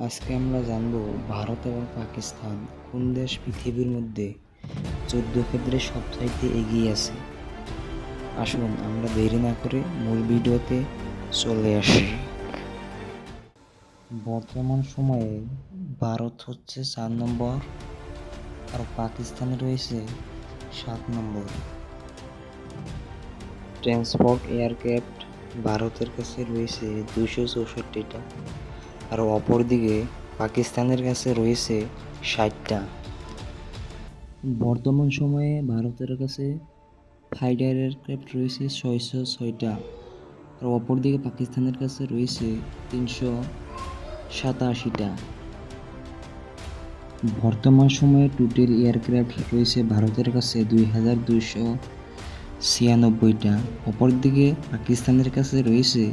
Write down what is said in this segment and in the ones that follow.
আজকে আমরা জানব ভারত এবং পাকিস্তান কোন দেশ পৃথিবীর মধ্যে যুদ্ধ ক্ষেত্রে সবচাইতে এগিয়ে আছে। আসুন আমরা দেরি না করে মূল ভিডিওতে চলে আসি। বর্তমান সময়ে ভারত হচ্ছে 4 নম্বর আর পাকিস্তান রয়েছে 7 নম্বর। ট্রান্সপোর্ট এয়ারক্রাফট ভারতের কাছে রয়েছে 264টা আর অপরদিকে পাকিস্তানের কাছে রয়েছে 60টা। বর্তমান সময়ে ভারতের কাছে ফাইটার এয়ারক্রাফট রয়েছে 606টা আর অপরদিকে পাকিস্তানের কাছে রয়েছে 387টা। বর্তমান সময়ে টোটাল এয়ারক্রাফট রয়েছে ভারতের কাছে 2296টা, অপরদিকে পাকিস্তানের কাছে রয়েছে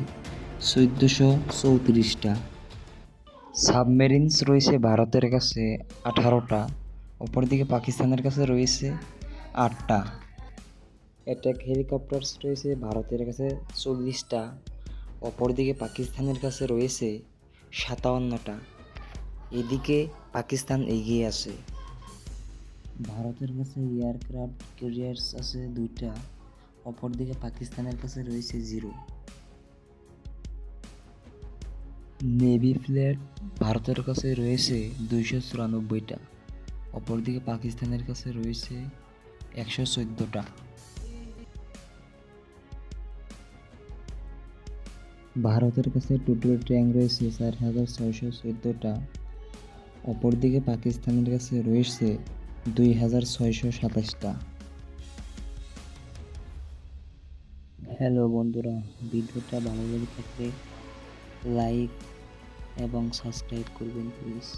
1434টা। সাবমেরিনস রয়েছে ভারতের কাছে 18টা, অপরদিকে পাকিস্তানের কাছে রয়েছে 8টা। অ্যাটাক হেলিকপ্টারস রয়েছে ভারতের কাছে 40টা, অপরদিকে পাকিস্তানের কাছে রয়েছে 57টা। এদিকে পাকিস্তান এগিয়ে আছে। ভারতের কাছে এয়ারক্রাফট ক্যারিয়ার্স আছে 2টা, অপরদিকে পাকিস্তানের কাছে রয়েছে 0। নেভি ফ্লিট ভারতের কাছে রয়েছে 294টা, অপরদিকে পাকিস্তানের কাছে রয়েছে 114টা। ভারতের কাছে টোটাল ট্যাঙ্ক রয়েছে 4614টা, অপরদিকে পাকিস্তানের কাছে রয়েছে 2627টা। হ্যালো বন্ধুরা, ভিডিওটা ভালো লেগে থাকলে লাইক এবং সাবস্ক্রাইব করবেন প্লিজ।